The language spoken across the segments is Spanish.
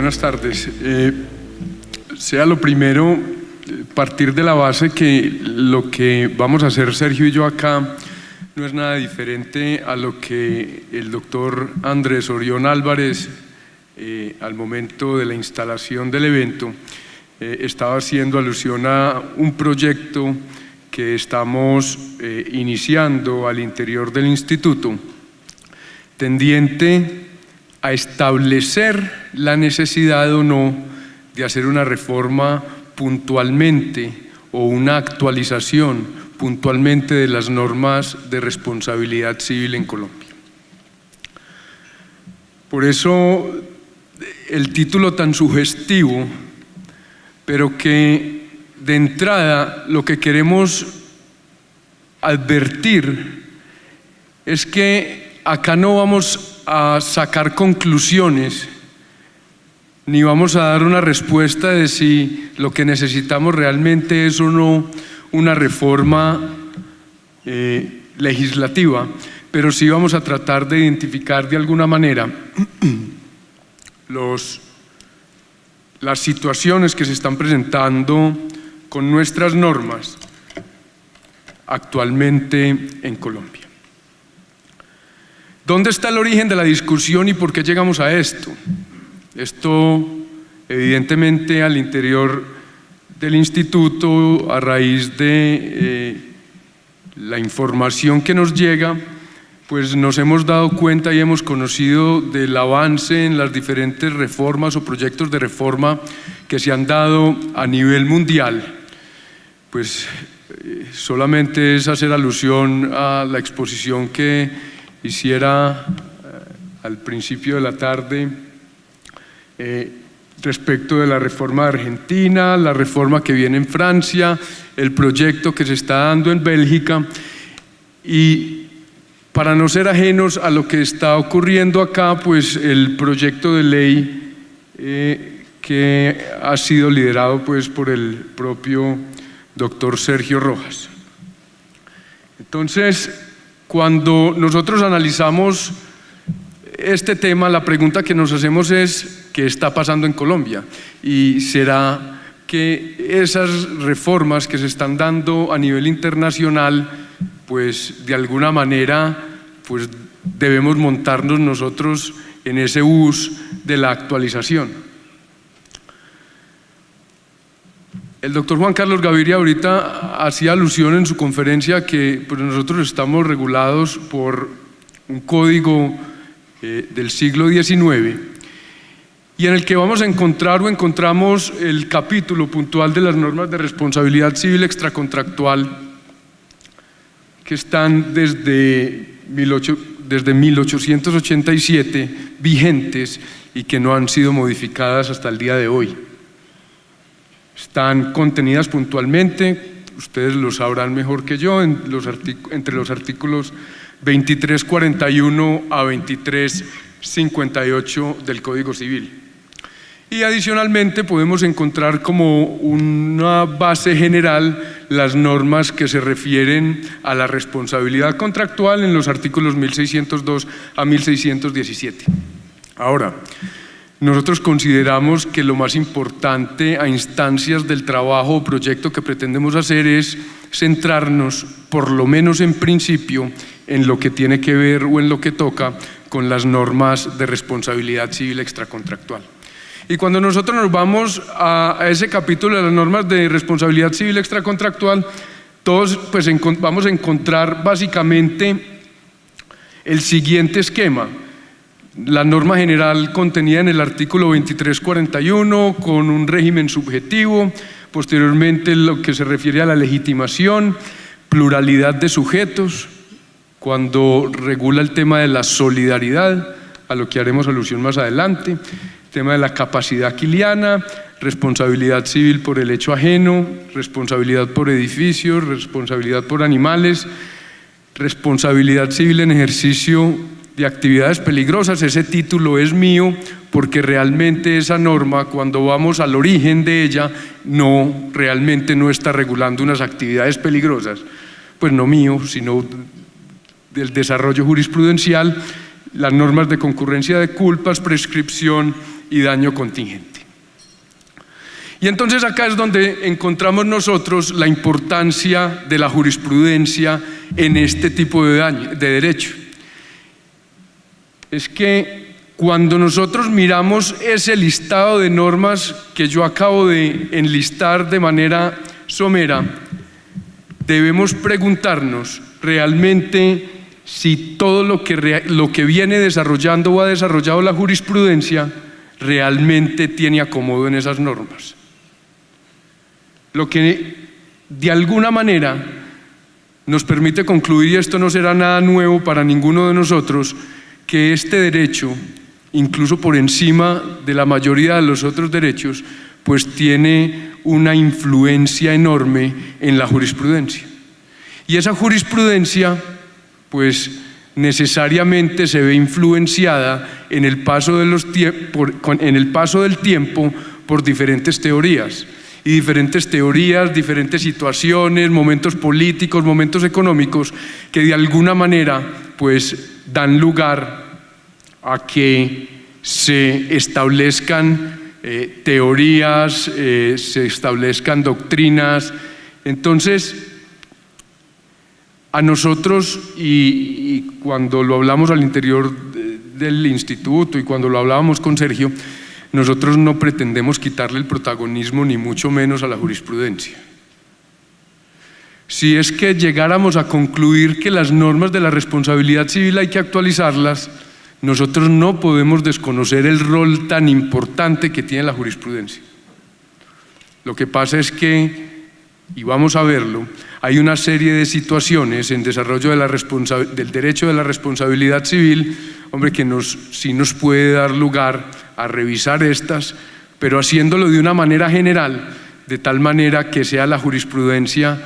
buenas tardes. Sea lo primero, partir de la base que lo que vamos a hacer Sergio y yo acá no es nada diferente a lo que el doctor Andrés Orión Álvarez, al momento de la instalación del evento, estaba haciendo alusión a un proyecto que estamos iniciando al interior del instituto, tendiente a establecer la necesidad o no de hacer una reforma puntualmente o una actualización puntualmente de las normas de responsabilidad civil en Colombia. Por eso el título tan sugestivo, pero que de entrada lo que queremos advertir es que acá no vamos a sacar conclusiones ni vamos a dar una respuesta de si lo que necesitamos realmente es o no una reforma legislativa, pero sí vamos a tratar de identificar de alguna manera las situaciones que se están presentando con nuestras normas actualmente en Colombia. ¿Dónde está el origen de la discusión y por qué llegamos a esto? Esto evidentemente al interior del instituto, a raíz de la información que nos llega, pues nos hemos dado cuenta y hemos conocido del avance en las diferentes reformas o proyectos de reforma que se han dado a nivel mundial. Pues solamente es hacer alusión a la exposición que hiciera al principio de la tarde respecto de la reforma de Argentina, la reforma que viene en Francia, el proyecto que se está dando en Bélgica, y para no ser ajenos a lo que está ocurriendo acá, pues el proyecto de ley que ha sido liderado pues por el propio doctor Sergio Rojas. Entonces, cuando nosotros analizamos este tema, la pregunta que nos hacemos es ¿qué está pasando en Colombia? ¿Y será que esas reformas que se están dando a nivel internacional, pues de alguna manera pues debemos montarnos nosotros en ese bus de la actualización? El doctor Juan Carlos Gaviria ahorita hacía alusión en su conferencia que pues nosotros estamos regulados por un código del siglo XIX y en el que vamos a encontrar o encontramos el capítulo puntual de las normas de responsabilidad civil extracontractual que están desde 1887 vigentes y que no han sido modificadas hasta el día de hoy. Están contenidas puntualmente, ustedes lo sabrán mejor que yo, entre los artículos 2341 a 2358 del Código Civil. Y adicionalmente podemos encontrar como una base general las normas que se refieren a la responsabilidad contractual en los artículos 1602 a 1617. Ahora, nosotros consideramos que lo más importante a instancias del trabajo o proyecto que pretendemos hacer es centrarnos, por lo menos en principio, en lo que tiene que ver o en lo que toca con las normas de responsabilidad civil extracontractual. Y cuando nosotros nos vamos a ese capítulo de las normas de responsabilidad civil extracontractual, todos pues vamos a encontrar básicamente el siguiente esquema. La norma general contenida en el artículo 2341 con un régimen subjetivo, posteriormente lo que se refiere a la legitimación, pluralidad de sujetos, cuando regula el tema de la solidaridad, a lo que haremos alusión más adelante, tema de la capacidad quiliana, responsabilidad civil por el hecho ajeno, responsabilidad por edificios, responsabilidad por animales, responsabilidad civil en ejercicio de actividades peligrosas. Ese título es mío porque realmente esa norma, cuando vamos al origen de ella, realmente no está regulando unas actividades peligrosas, pues no mío, sino del desarrollo jurisprudencial, las normas de concurrencia de culpas, prescripción y daño contingente. Y entonces acá es donde encontramos nosotros la importancia de la jurisprudencia en este tipo de derecho. Es que cuando nosotros miramos ese listado de normas que yo acabo de enlistar de manera somera, debemos preguntarnos realmente si todo lo que viene desarrollando o ha desarrollado la jurisprudencia realmente tiene acomodo en esas normas. Lo que de alguna manera nos permite concluir, y esto no será nada nuevo para ninguno de nosotros, que este derecho, incluso por encima de la mayoría de los otros derechos, pues tiene una influencia enorme en la jurisprudencia. Y esa jurisprudencia, pues necesariamente se ve influenciada en el paso del tiempo por diferentes teorías. Y diferentes teorías, diferentes situaciones, momentos políticos, momentos económicos, que de alguna manera pues dan lugar a que se establezcan teorías, se establezcan doctrinas. Entonces, a nosotros, y cuando lo hablamos al interior del instituto y cuando lo hablábamos con Sergio, nosotros no pretendemos quitarle el protagonismo ni mucho menos a la jurisprudencia. Si es que llegáramos a concluir que las normas de la responsabilidad civil hay que actualizarlas, nosotros no podemos desconocer el rol tan importante que tiene la jurisprudencia. Lo que pasa es que, y vamos a verlo, hay una serie de situaciones en desarrollo del derecho de la responsabilidad civil, hombre, que sí nos puede dar lugar a revisar estas, pero haciéndolo de una manera general, de tal manera que sea la jurisprudencia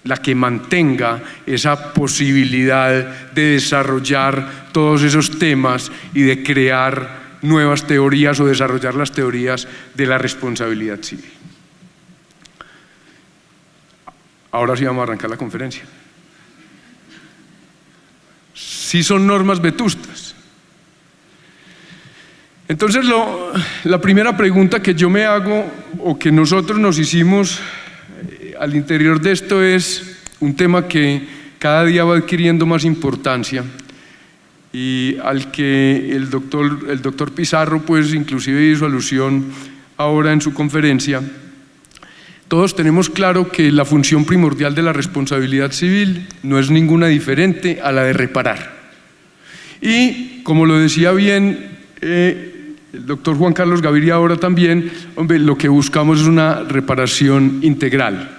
la que mantenga esa posibilidad de desarrollar todos esos temas y de crear nuevas teorías o desarrollar las teorías de la responsabilidad civil. Ahora sí vamos a arrancar la conferencia. Sí son normas vetustas. Entonces la primera pregunta que yo me hago o que nosotros nos hicimos al interior de esto es un tema que cada día va adquiriendo más importancia y al que el doctor Pizarro pues inclusive hizo alusión ahora en su conferencia. Todos tenemos claro que la función primordial de la responsabilidad civil no es ninguna diferente a la de reparar. Y como lo decía bien el doctor Juan Carlos Gaviria ahora también, hombre, lo que buscamos es una reparación integral.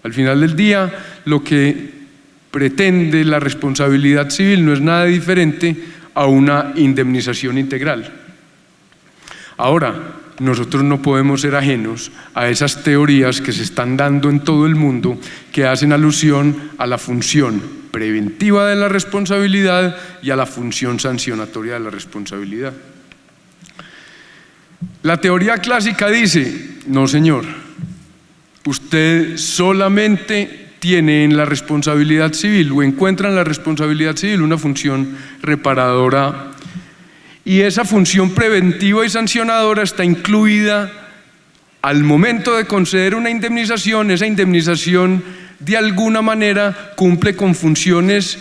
Al final del día, lo que pretende la responsabilidad civil no es nada diferente a una indemnización integral. Ahora, nosotros no podemos ser ajenos a esas teorías que se están dando en todo el mundo que hacen alusión a la función preventiva de la responsabilidad y a la función sancionatoria de la responsabilidad. La teoría clásica dice, no señor, usted solamente tiene en la responsabilidad civil o encuentra en la responsabilidad civil una función reparadora y esa función preventiva y sancionadora está incluida al momento de conceder una indemnización. Esa indemnización de alguna manera cumple con funciones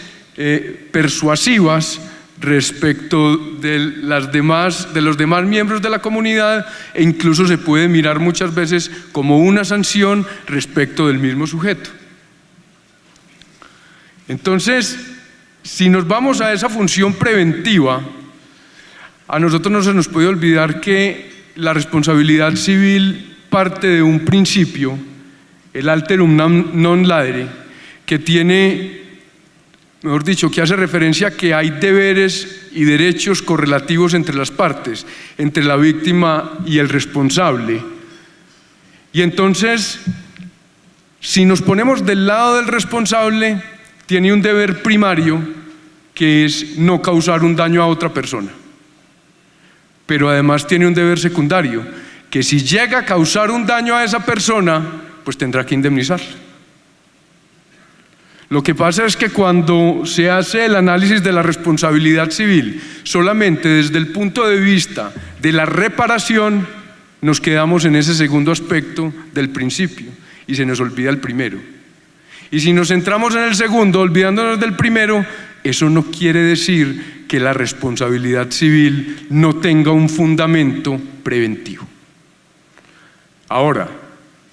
persuasivas respecto de los demás miembros de la comunidad e incluso se puede mirar muchas veces como una sanción respecto del mismo sujeto. Entonces, si nos vamos a esa función preventiva, a nosotros no se nos puede olvidar que la responsabilidad civil parte de un principio, el alterum non ladere, que tiene, mejor dicho, que hace referencia a que hay deberes y derechos correlativos entre las partes, entre la víctima y el responsable. Y entonces, si nos ponemos del lado del responsable, tiene un deber primario que es no causar un daño a otra persona. Pero además tiene un deber secundario, que si llega a causar un daño a esa persona, pues tendrá que indemnizarla. Lo que pasa es que cuando se hace el análisis de la responsabilidad civil solamente desde el punto de vista de la reparación, nos quedamos en ese segundo aspecto del principio y se nos olvida el primero. Y si nos centramos en el segundo, olvidándonos del primero, eso no quiere decir que la responsabilidad civil no tenga un fundamento preventivo. Ahora,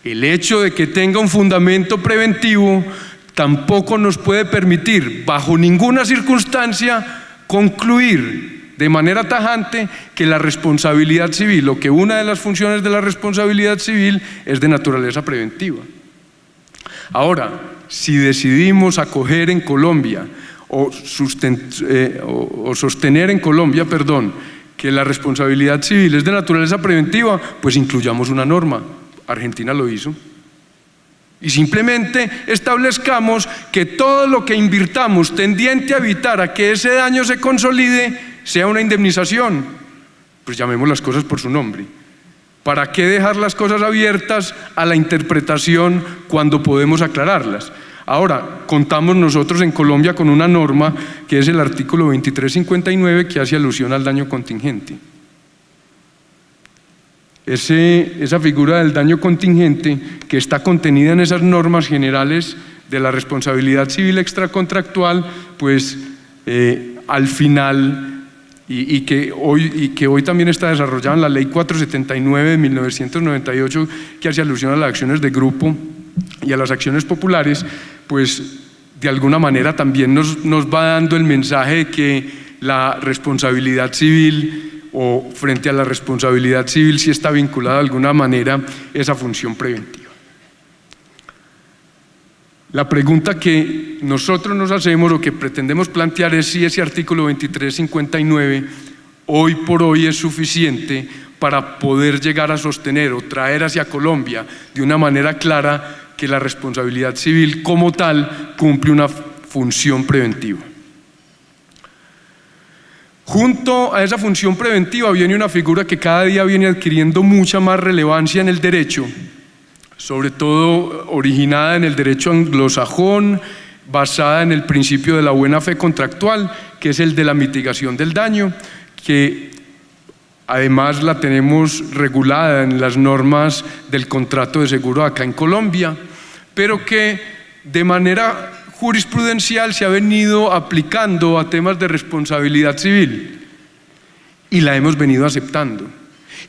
el hecho de que tenga un fundamento preventivo tampoco nos puede permitir, bajo ninguna circunstancia, concluir de manera tajante que la responsabilidad civil, o que una de las funciones de la responsabilidad civil es de naturaleza preventiva. Ahora, si decidimos acoger en Colombia o sostener en Colombia, que la responsabilidad civil es de naturaleza preventiva, pues incluyamos una norma. Argentina lo hizo. Y simplemente establezcamos que todo lo que invirtamos tendiente a evitar a que ese daño se consolide sea una indemnización. Pues llamemos las cosas por su nombre. ¿Para qué dejar las cosas abiertas a la interpretación cuando podemos aclararlas? Ahora, contamos nosotros en Colombia con una norma que es el artículo 2359, que hace alusión al daño contingente. Esa figura del daño contingente, que está contenida en esas normas generales de la responsabilidad civil extracontractual, pues al final, y que hoy también está desarrollada en la Ley 479 de 1998, que hace alusión a las acciones de grupo y a las acciones populares, pues de alguna manera también nos va dando el mensaje de que la responsabilidad civil, o frente a la responsabilidad civil, sí está vinculada de alguna manera esa función preventiva. La pregunta que nosotros nos hacemos o que pretendemos plantear es si ese artículo 2359 hoy por hoy es suficiente para poder llegar a sostener o traer hacia Colombia de una manera clara que la responsabilidad civil como tal cumple una función preventiva. Junto a esa función preventiva viene una figura que cada día viene adquiriendo mucha más relevancia en el derecho, sobre todo originada en el derecho anglosajón, basada en el principio de la buena fe contractual, que es el de la mitigación del daño, que además la tenemos regulada en las normas del contrato de seguro acá en Colombia, pero que de manera jurisprudencial se ha venido aplicando a temas de responsabilidad civil y la hemos venido aceptando.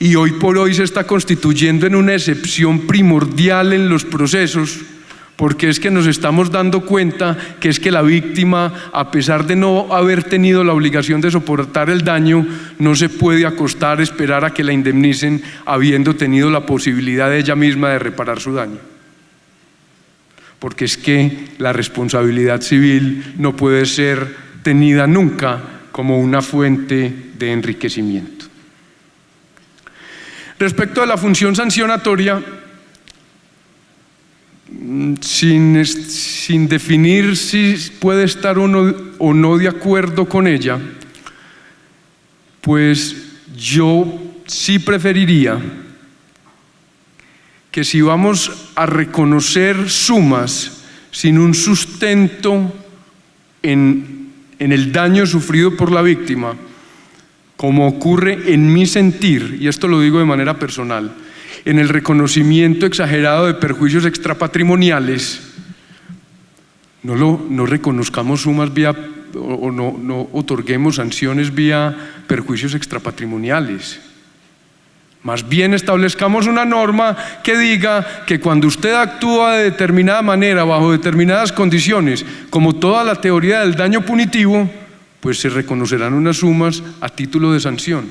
Y hoy por hoy se está constituyendo en una excepción primordial en los procesos, porque es que nos estamos dando cuenta que es que la víctima, a pesar de no haber tenido la obligación de soportar el daño, no se puede acostar a esperar a que la indemnicen habiendo tenido la posibilidad de ella misma de reparar su daño. Porque es que la responsabilidad civil no puede ser tenida nunca como una fuente de enriquecimiento. Respecto a la función sancionatoria, sin definir si puede estar o no de acuerdo con ella, pues yo sí preferiría que si vamos a reconocer sumas sin un sustento en el daño sufrido por la víctima, como ocurre en mi sentir, y esto lo digo de manera personal, en el reconocimiento exagerado de perjuicios extrapatrimoniales, no reconozcamos sumas vía o no otorguemos sanciones vía perjuicios extrapatrimoniales. Más bien establezcamos una norma que diga que cuando usted actúa de determinada manera, bajo determinadas condiciones, como toda la teoría del daño punitivo, pues se reconocerán unas sumas a título de sanción,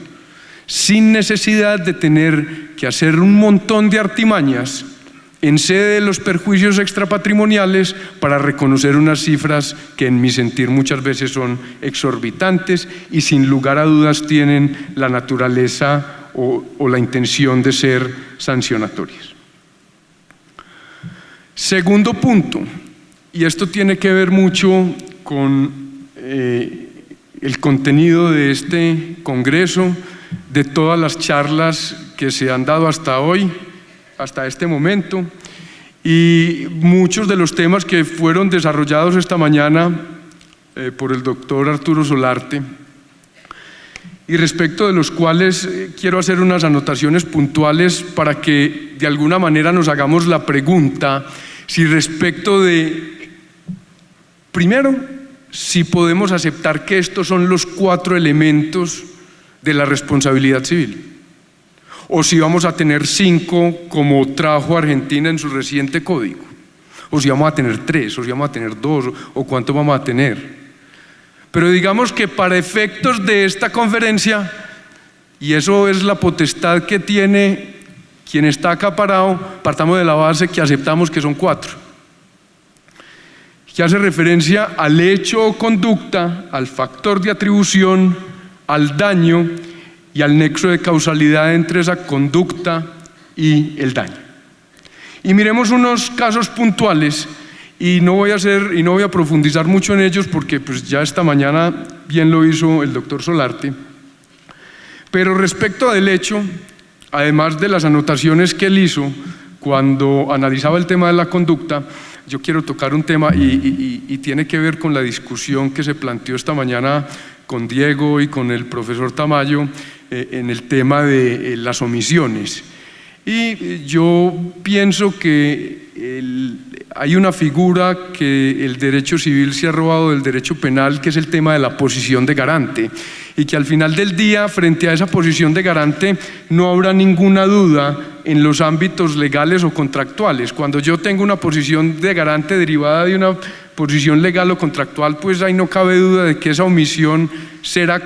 sin necesidad de tener que hacer un montón de artimañas en sede de los perjuicios extrapatrimoniales para reconocer unas cifras que en mi sentir muchas veces son exorbitantes y sin lugar a dudas tienen la naturaleza o la intención de ser sancionatorias. Segundo punto, y esto tiene que ver mucho con el contenido de este congreso, de todas las charlas que se han dado hasta hoy, hasta este momento, y muchos de los temas que fueron desarrollados esta mañana por el doctor Arturo Solarte, y respecto de los cuales quiero hacer unas anotaciones puntuales para que de alguna manera nos hagamos la pregunta si respecto de, primero, si podemos aceptar que estos son los 4 elementos de la responsabilidad civil, o si vamos a tener 5 como trajo Argentina en su reciente código, o si vamos a tener 3, o si vamos a tener 2, o cuánto vamos a tener. Pero digamos que para efectos de esta conferencia, y eso es la potestad que tiene quien está acá parado, partamos de la base que aceptamos que son 4, que hace referencia al hecho o conducta, al factor de atribución, al daño y al nexo de causalidad entre esa conducta y el daño. Y miremos unos casos puntuales. Y no voy a profundizar mucho en ellos porque pues ya esta mañana bien lo hizo el doctor Solarte. Pero respecto del hecho, además de las anotaciones que él hizo cuando analizaba el tema de la conducta, yo quiero tocar un tema y tiene que ver con la discusión que se planteó esta mañana con Diego y con el profesor Tamayo en el tema de las omisiones. Y yo pienso que hay una figura que el derecho civil se ha robado del derecho penal, que es el tema de la posición de garante, y que al final del día, frente a esa posición de garante, no habrá ninguna duda en los ámbitos legales o contractuales. Cuando yo tengo una posición de garante derivada de una posición legal o contractual, pues ahí no cabe duda de que esa omisión será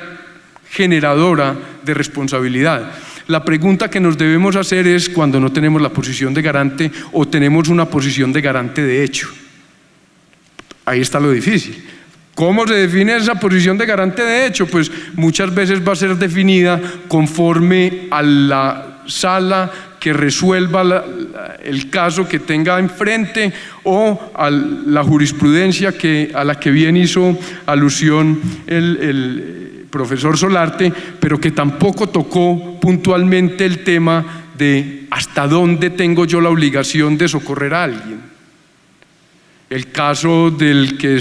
generadora de responsabilidad. La pregunta que nos debemos hacer es cuando no tenemos la posición de garante o tenemos una posición de garante de hecho. Ahí está lo difícil. ¿Cómo se define esa posición de garante de hecho? Pues muchas veces va a ser definida conforme a la sala que resuelva el caso que tenga enfrente o a la jurisprudencia a la que bien hizo alusión el profesor Solarte, pero que tampoco tocó puntualmente el tema de hasta dónde tengo yo la obligación de socorrer a alguien. El caso del que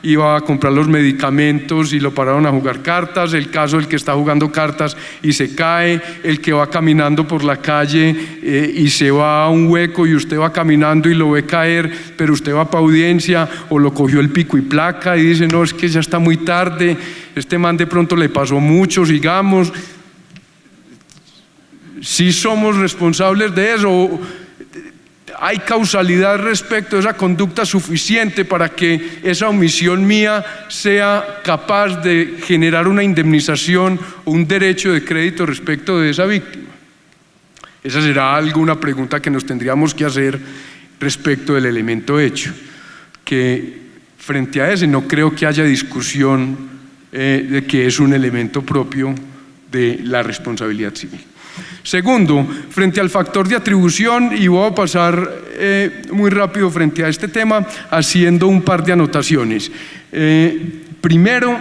iba a comprar los medicamentos y lo pararon a jugar cartas, el caso del que está jugando cartas y se cae, el que va caminando por la calle y se va a un hueco y usted va caminando y lo ve caer, pero usted va para audiencia, o lo cogió el pico y placa y dice, no, es que ya está muy tarde, este man de pronto le pasó mucho, sigamos. ¿Sí somos responsables de eso? ¿Hay causalidad respecto a esa conducta suficiente para que esa omisión mía sea capaz de generar una indemnización o un derecho de crédito respecto de esa víctima? Esa será alguna pregunta que nos tendríamos que hacer respecto del elemento hecho, que frente a ese no creo que haya discusión de que es un elemento propio de la responsabilidad civil. Segundo, frente al factor de atribución, y voy a pasar muy rápido frente a este tema haciendo un par de anotaciones. Primero,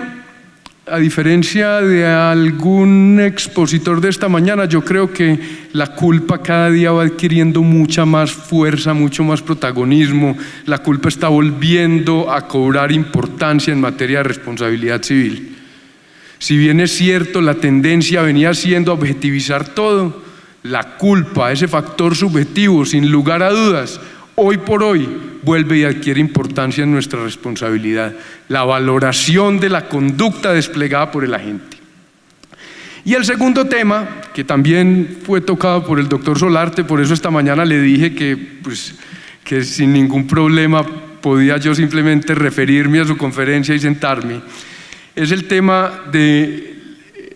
a diferencia de algún expositor de esta mañana, yo creo que la culpa cada día va adquiriendo mucha más fuerza, mucho más protagonismo. La culpa está volviendo a cobrar importancia en materia de responsabilidad civil. Si bien es cierto, la tendencia venía siendo objetivizar todo, la culpa, ese factor subjetivo, sin lugar a dudas, hoy por hoy vuelve y adquiere importancia en nuestra responsabilidad, la valoración de la conducta desplegada por el agente. Y el segundo tema, que también fue tocado por el doctor Solarte, por eso esta mañana le dije que sin ningún problema podía yo simplemente referirme a su conferencia y sentarme, es el tema de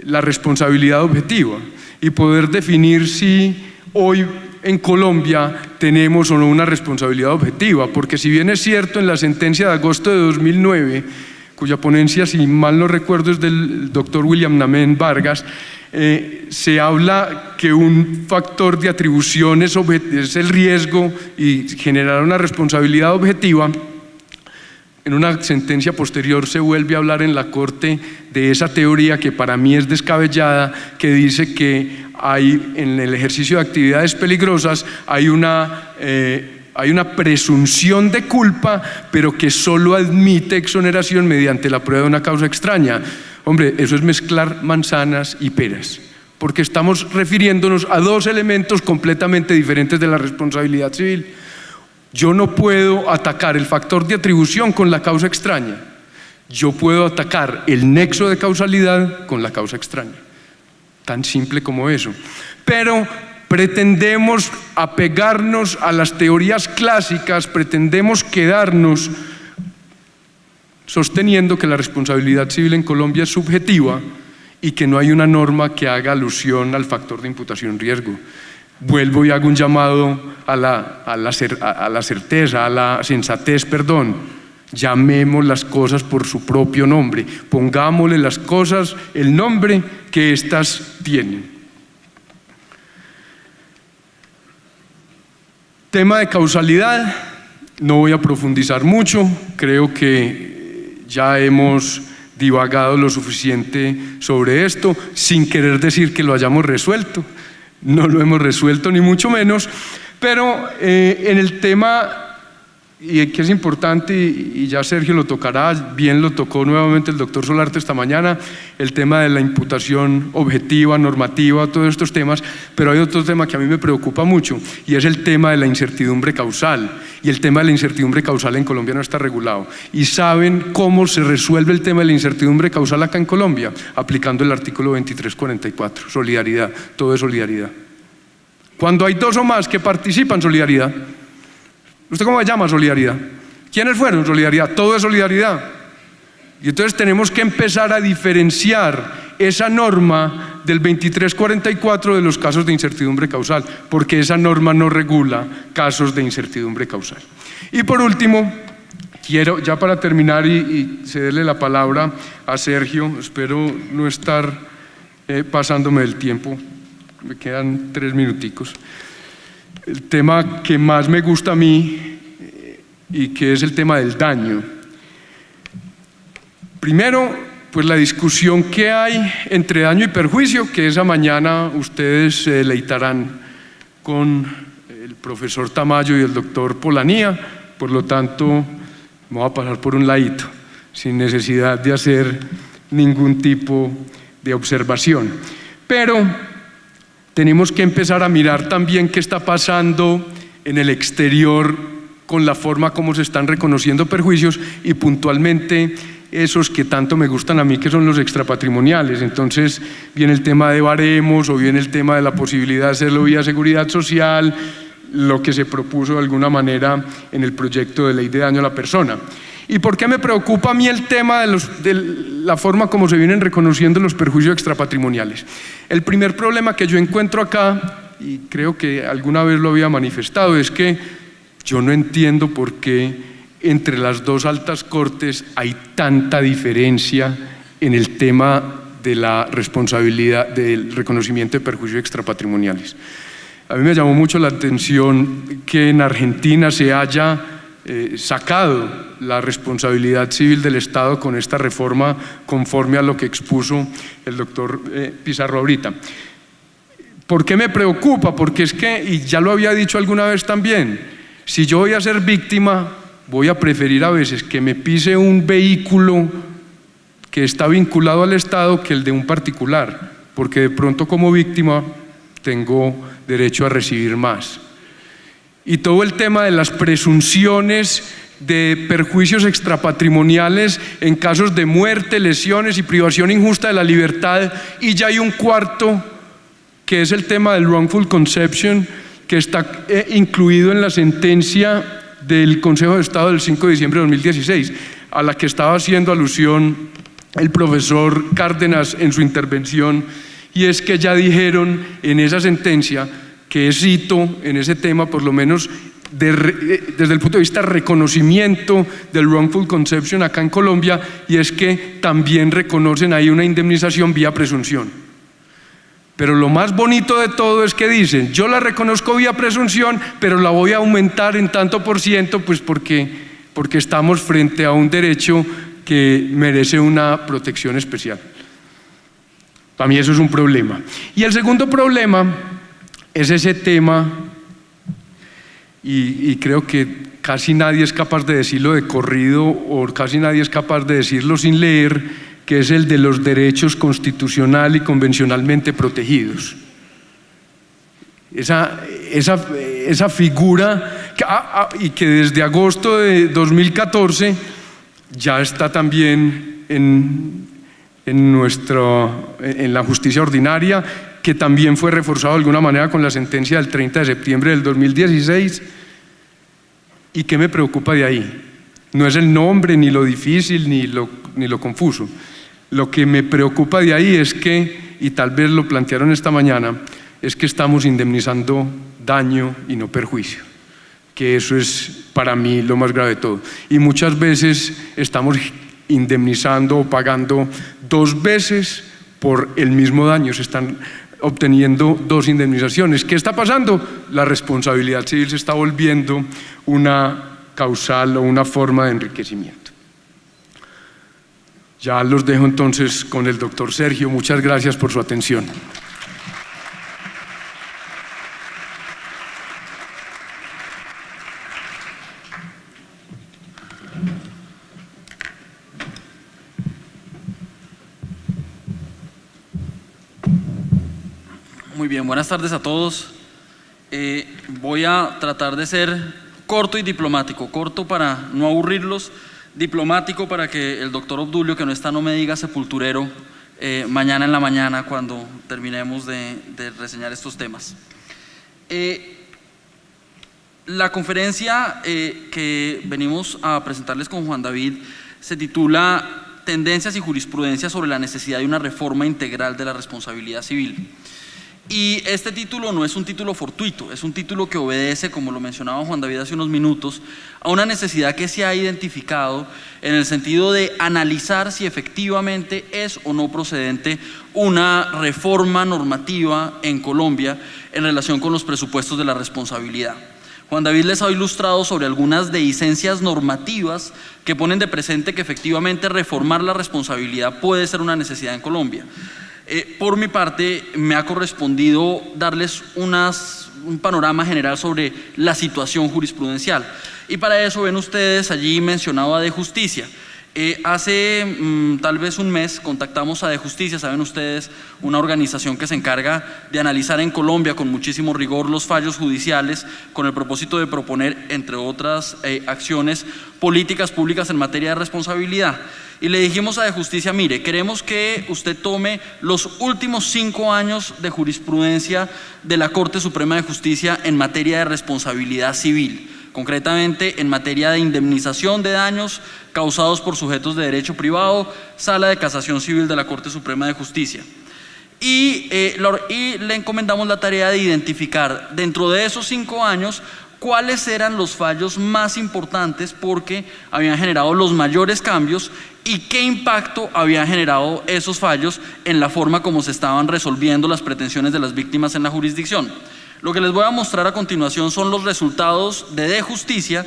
la responsabilidad objetiva y poder definir si hoy en Colombia tenemos o no una responsabilidad objetiva, porque si bien es cierto en la sentencia de agosto de 2009, cuya ponencia, si mal no recuerdo, es del doctor William Namén Vargas, se habla que un factor de atribución es el riesgo y generar una responsabilidad objetiva. En una sentencia posterior se vuelve a hablar en la Corte de esa teoría que para mí es descabellada, que dice que en el ejercicio de actividades peligrosas hay una presunción de culpa, pero que solo admite exoneración mediante la prueba de una causa extraña. Hombre, eso es mezclar manzanas y peras, porque estamos refiriéndonos a dos elementos completamente diferentes de la responsabilidad civil. Yo no puedo atacar el factor de atribución con la causa extraña. Yo puedo atacar el nexo de causalidad con la causa extraña. Tan simple como eso. Pero pretendemos apegarnos a las teorías clásicas, pretendemos quedarnos sosteniendo que la responsabilidad civil en Colombia es subjetiva y que no hay una norma que haga alusión al factor de imputación riesgo. Vuelvo y hago un llamado a la certeza, a la sensatez, perdón. Llamemos las cosas por su propio nombre, pongámosle las cosas el nombre que éstas tienen. Tema de causalidad, no voy a profundizar mucho, creo que ya hemos divagado lo suficiente sobre esto, sin querer decir que lo hayamos resuelto. No lo hemos resuelto ni mucho menos, pero en el tema, y que es importante, y ya Sergio lo tocará, bien lo tocó nuevamente el doctor Solarte esta mañana, el tema de la imputación objetiva, normativa, todos estos temas, pero hay otro tema que a mí me preocupa mucho, y es el tema de la incertidumbre causal, y el tema de la incertidumbre causal en Colombia no está regulado. ¿Y saben cómo se resuelve el tema de la incertidumbre causal acá en Colombia? Aplicando el artículo 2344, solidaridad, todo es solidaridad. Cuando hay dos o más que participan, solidaridad. ¿Usted cómo se llama? Solidaridad. ¿Quiénes fueron? Solidaridad. Todo es solidaridad. Y entonces tenemos que empezar a diferenciar esa norma del 2344 de los casos de incertidumbre causal, porque esa norma no regula casos de incertidumbre causal. Y por último, quiero, ya para terminar y cederle la palabra a Sergio, espero no estar pasándome del tiempo, me quedan 3 minuticos. El tema que más me gusta a mí y que es el tema del daño. Primero, pues la discusión que hay entre daño y perjuicio, que esa mañana ustedes se deleitarán con el profesor Tamayo y el doctor Polanía, por lo tanto me voy a pasar por un ladito, sin necesidad de hacer ningún tipo de observación. Pero tenemos que empezar a mirar también qué está pasando en el exterior con la forma como se están reconociendo perjuicios y puntualmente esos que tanto me gustan a mí, que son los extrapatrimoniales. Entonces viene el tema de baremos o viene el tema de la posibilidad de hacerlo vía seguridad social, lo que se propuso de alguna manera en el proyecto de ley de daño a la persona. ¿Y por qué me preocupa a mí el tema de la forma como se vienen reconociendo los perjuicios extrapatrimoniales? El primer problema que yo encuentro acá, y creo que alguna vez lo había manifestado, es que yo no entiendo por qué entre las dos altas cortes hay tanta diferencia en el tema de la responsabilidad del reconocimiento de perjuicios extrapatrimoniales. A mí me llamó mucho la atención que en Argentina se haya sacado la responsabilidad civil del Estado con esta reforma conforme a lo que expuso el doctor Pizarro ahorita. ¿Por qué me preocupa? Porque es que, y ya lo había dicho alguna vez también, si yo voy a ser víctima, voy a preferir a veces que me pise un vehículo que está vinculado al Estado que el de un particular, porque de pronto como víctima tengo derecho a recibir más. Y todo el tema de las presunciones de perjuicios extrapatrimoniales en casos de muerte, lesiones y privación injusta de la libertad, y ya hay un cuarto que es el tema del wrongful conception, que está incluido en la sentencia del Consejo de Estado del 5 de diciembre de 2016, a la que estaba haciendo alusión el profesor Cárdenas en su intervención, y es que ya dijeron en esa sentencia que es hito en ese tema, por lo menos desde el punto de vista de reconocimiento del wrongful conception acá en Colombia, y es que también reconocen ahí una indemnización vía presunción. Pero lo más bonito de todo es que dicen, yo la reconozco vía presunción, pero la voy a aumentar en tanto por ciento, pues porque estamos frente a un derecho que merece una protección especial. Para mí eso es un problema. Y el segundo problema es ese tema, y creo que casi nadie es capaz de decirlo de corrido, o casi nadie es capaz de decirlo sin leer, que es el de los derechos constitucional y convencionalmente protegidos. Esa figura y que desde agosto de 2014 ya está también en la justicia ordinaria, que también fue reforzado de alguna manera con la sentencia del 30 de septiembre del 2016. ¿Y qué me preocupa de ahí? No es el nombre, ni lo difícil, ni lo confuso. Lo que me preocupa de ahí es que, y tal vez lo plantearon esta mañana, es que estamos indemnizando daño y no perjuicio, que eso es para mí lo más grave de todo. Y muchas veces estamos indemnizando o pagando dos veces por el mismo daño, se están obteniendo dos indemnizaciones. ¿Qué está pasando? La responsabilidad civil se está volviendo una causal o una forma de enriquecimiento. Ya los dejo entonces con el doctor Sergio. Muchas gracias por su atención. Muy bien, buenas tardes a todos. Voy a tratar de ser corto y diplomático. Corto para no aburrirlos, diplomático para que el doctor Obdulio, que no está, no me diga sepulturero mañana en la mañana cuando terminemos de reseñar estos temas. La conferencia que venimos a presentarles con Juan David se titula Tendencias y jurisprudencia sobre la necesidad de una reforma integral de la responsabilidad civil. Y este título no es un título fortuito, es un título que obedece, como lo mencionaba Juan David hace unos minutos, a una necesidad que se ha identificado en el sentido de analizar si efectivamente es o no procedente una reforma normativa en Colombia en relación con los presupuestos de la responsabilidad. Juan David les ha ilustrado sobre algunas dehiscencias normativas que ponen de presente que efectivamente reformar la responsabilidad puede ser una necesidad en Colombia. Por mi parte, me ha correspondido darles un panorama general sobre la situación jurisprudencial. Y para eso ven ustedes allí mencionado a De Justicia. Hace tal vez un mes contactamos a De Justicia, saben ustedes, una organización que se encarga de analizar en Colombia con muchísimo rigor los fallos judiciales con el propósito de proponer, entre otras acciones, políticas públicas en materia de responsabilidad. Y le dijimos a De Justicia, mire, queremos que usted tome los últimos 5 años de jurisprudencia de la Corte Suprema de Justicia en materia de responsabilidad civil, concretamente en materia de indemnización de daños causados por sujetos de derecho privado, Sala de Casación Civil de la Corte Suprema de Justicia. Y le encomendamos la tarea de identificar dentro de esos 5 años cuáles eran los fallos más importantes porque habían generado los mayores cambios y qué impacto habían generado esos fallos en la forma como se estaban resolviendo las pretensiones de las víctimas en la jurisdicción. Lo que les voy a mostrar a continuación son los resultados de Justicia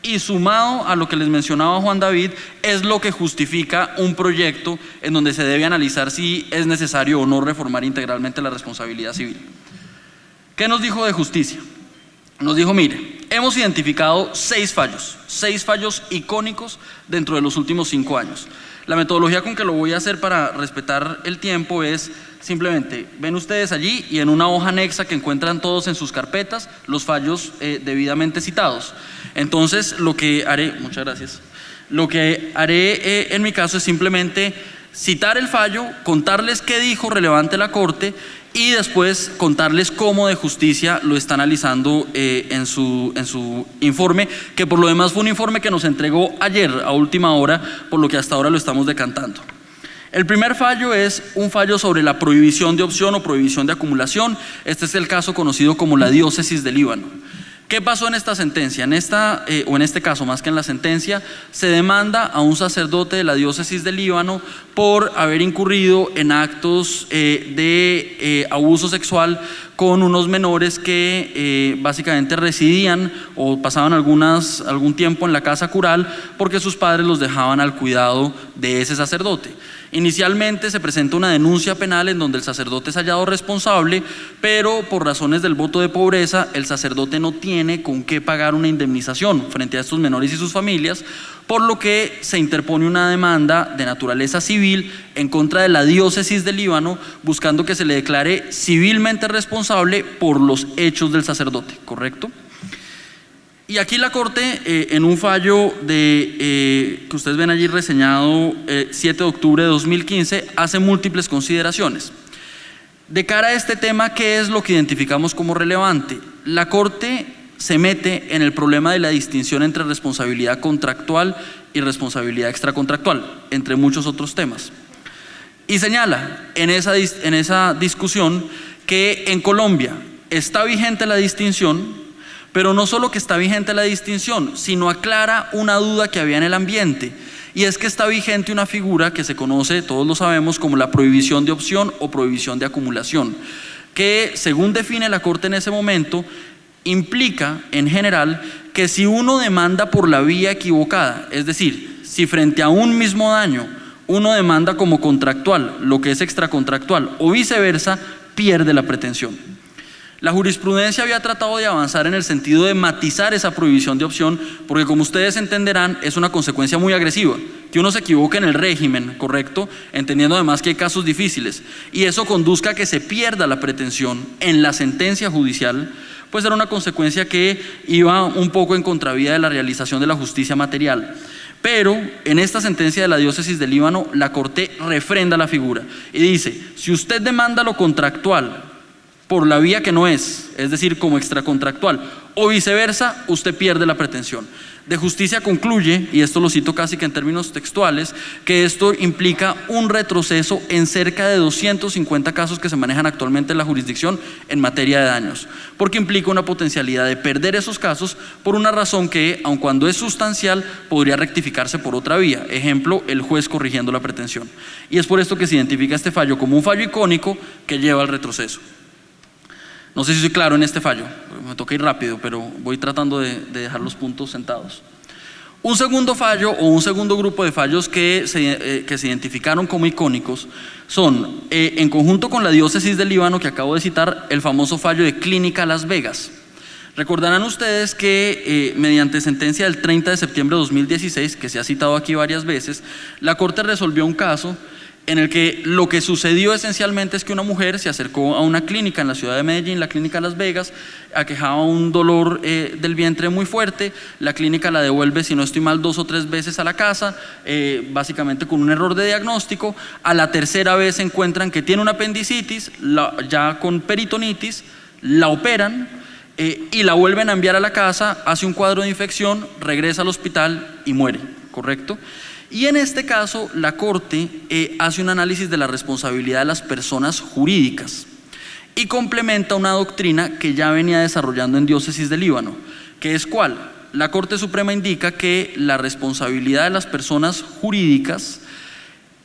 y sumado a lo que les mencionaba Juan David es lo que justifica un proyecto en donde se debe analizar si es necesario o no reformar integralmente la responsabilidad civil. ¿Qué nos dijo De Justicia? Nos dijo, mire, hemos identificado 6 fallos icónicos dentro de los últimos 5 años. La metodología con que lo voy a hacer para respetar el tiempo es simplemente, ven ustedes allí y en una hoja anexa que encuentran todos en sus carpetas los fallos debidamente citados. Entonces, lo que haré, muchas gracias, lo que haré en mi caso es simplemente citar el fallo, contarles qué dijo relevante la Corte y después contarles cómo De Justicia lo está analizando en su informe, que por lo demás fue un informe que nos entregó ayer a última hora, por lo que hasta ahora lo estamos decantando. El primer fallo es un fallo sobre la prohibición de opción o prohibición de acumulación. Este es el caso conocido como la diócesis de Líbano. ¿Qué pasó en esta sentencia? En este caso, más que en la sentencia, se demanda a un sacerdote de la diócesis de Líbano por haber incurrido en actos de abuso sexual con unos menores que básicamente residían o pasaban algún tiempo en la casa cural porque sus padres los dejaban al cuidado de ese sacerdote. Inicialmente se presenta una denuncia penal en donde el sacerdote es hallado responsable, pero por razones del voto de pobreza, el sacerdote no tiene con qué pagar una indemnización frente a estos menores y sus familias, por lo que se interpone una demanda de naturaleza civil en contra de la diócesis de Líbano, buscando que se le declare civilmente responsable por los hechos del sacerdote, ¿correcto? Y aquí la Corte, en un fallo que ustedes ven allí reseñado 7 de octubre de 2015, hace múltiples consideraciones. De cara a este tema, ¿qué es lo que identificamos como relevante? La Corte se mete en el problema de la distinción entre responsabilidad contractual y responsabilidad extracontractual, entre muchos otros temas. Y señala en esa discusión que en Colombia está vigente la distinción, pero no solo que está vigente la distinción, sino aclara una duda que había en el ambiente, y es que está vigente una figura que se conoce, todos lo sabemos, como la prohibición de opción o prohibición de acumulación, que según define la Corte en ese momento, implica en general que si uno demanda por la vía equivocada, es decir, si frente a un mismo daño uno demanda como contractual lo que es extracontractual o viceversa, pierde la pretensión. La jurisprudencia había tratado de avanzar en el sentido de matizar esa prohibición de opción, porque como ustedes entenderán, es una consecuencia muy agresiva, que uno se equivoque en el régimen, ¿correcto? Entendiendo además que hay casos difíciles, y eso conduzca a que se pierda la pretensión en la sentencia judicial, pues era una consecuencia que iba un poco en contravía de la realización de la justicia material. Pero en esta sentencia de la diócesis de Líbano, la Corte refrenda la figura y dice: si usted demanda lo contractual por la vía que no es decir, como extracontractual, o viceversa, usted pierde la pretensión. De Justicia concluye, y esto lo cito casi que en términos textuales, que esto implica un retroceso en cerca de 250 casos que se manejan actualmente en la jurisdicción en materia de daños, porque implica una potencialidad de perder esos casos por una razón que, aun cuando es sustancial, podría rectificarse por otra vía, ejemplo, el juez corrigiendo la pretensión. Y es por esto que se identifica este fallo como un fallo icónico que lleva al retroceso. No sé si soy claro en este fallo, me toca ir rápido, pero voy tratando de dejar los puntos sentados. Un segundo fallo o un segundo grupo de fallos que se identificaron como icónicos son, en conjunto con la diócesis de Líbano que acabo de citar, el famoso fallo de Clínica Las Vegas. Recordarán ustedes que mediante sentencia del 30 de septiembre de 2016, que se ha citado aquí varias veces, la Corte resolvió un caso en el que lo que sucedió esencialmente es que una mujer se acercó a una clínica en la ciudad de Medellín, la Clínica Las Vegas, aquejaba un dolor del vientre muy fuerte, la clínica la devuelve, si no estoy mal, 2 o 3 veces a la casa, básicamente con un error de diagnóstico. A la tercera vez se encuentran que tiene una apendicitis, ya con peritonitis, la operan y la vuelven a enviar a la casa, hace un cuadro de infección, regresa al hospital y muere, ¿correcto? Y en este caso, la Corte hace un análisis de la responsabilidad de las personas jurídicas y complementa una doctrina que ya venía desarrollando en diócesis de Líbano, que es ¿cuál? La Corte Suprema indica que la responsabilidad de las personas jurídicas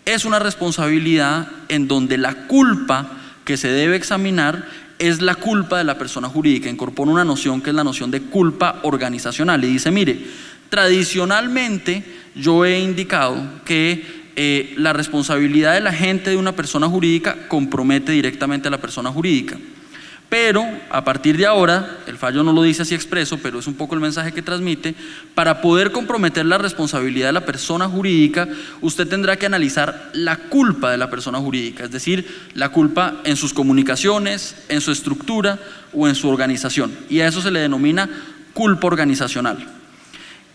es una responsabilidad en donde la culpa que se debe examinar es la culpa de la persona jurídica. Incorpora una noción que es la noción de culpa organizacional y dice: mire, tradicionalmente yo he indicado que la responsabilidad del agente de una persona jurídica compromete directamente a la persona jurídica. Pero a partir de ahora, el fallo no lo dice así expreso, pero es un poco el mensaje que transmite, para poder comprometer la responsabilidad de la persona jurídica, usted tendrá que analizar la culpa de la persona jurídica, es decir, la culpa en sus comunicaciones, en su estructura o en su organización. Y a eso se le denomina culpa organizacional.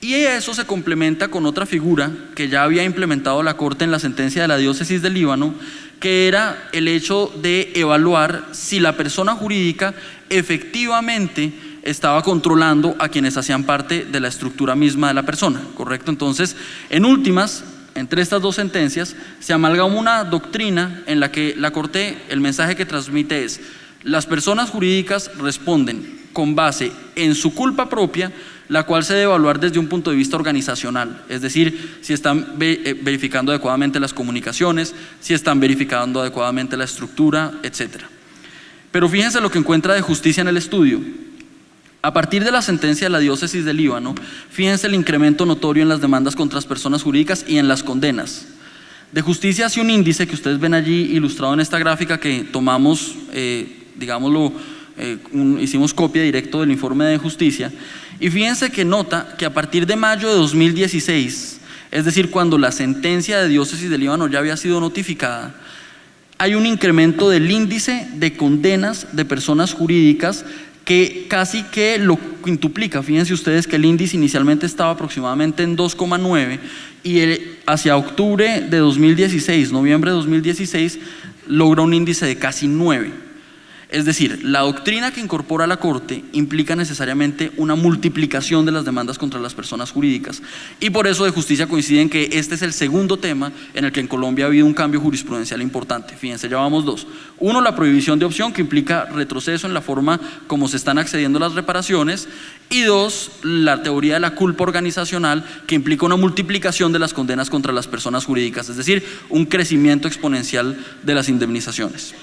Y eso se complementa con otra figura que ya había implementado la Corte en la sentencia de la diócesis de Líbano, que era el hecho de evaluar si la persona jurídica efectivamente estaba controlando a quienes hacían parte de la estructura misma de la persona, ¿correcto? Entonces, en últimas, entre estas dos sentencias, se amalgama una doctrina en la que la Corte, el mensaje que transmite es: las personas jurídicas responden con base en su culpa propia, la cual se debe evaluar desde un punto de vista organizacional, es decir, si están verificando adecuadamente las comunicaciones, si están verificando adecuadamente la estructura, etc. Pero fíjense lo que encuentra de Justicia en el estudio. A partir de la sentencia de la diócesis de Líbano, fíjense el incremento notorio en las demandas contra las personas jurídicas y en las condenas. De Justicia hace un índice que ustedes ven allí ilustrado en esta gráfica que tomamos, hicimos copia directo del informe de Justicia, y fíjense que nota que a partir de mayo de 2016 es decir, cuando la sentencia de diócesis del Líbano ya había sido notificada, hay un incremento del índice de condenas de personas jurídicas que casi que lo quintuplica. Fíjense ustedes que el índice inicialmente estaba aproximadamente en 2,9 y hacia octubre de 2016, noviembre de 2016, logra un índice de casi 9. Es decir, la doctrina que incorpora la Corte implica necesariamente una multiplicación de las demandas contra las personas jurídicas. Y por eso de justicia coincide en que este es el segundo tema en el que en Colombia ha habido un cambio jurisprudencial importante. Fíjense, ya vamos dos. Uno, la prohibición de opción, que implica retroceso en la forma como se están accediendo a las reparaciones. Y dos, la teoría de la culpa organizacional, que implica una multiplicación de las condenas contra las personas jurídicas, es decir, un crecimiento exponencial de las indemnizaciones.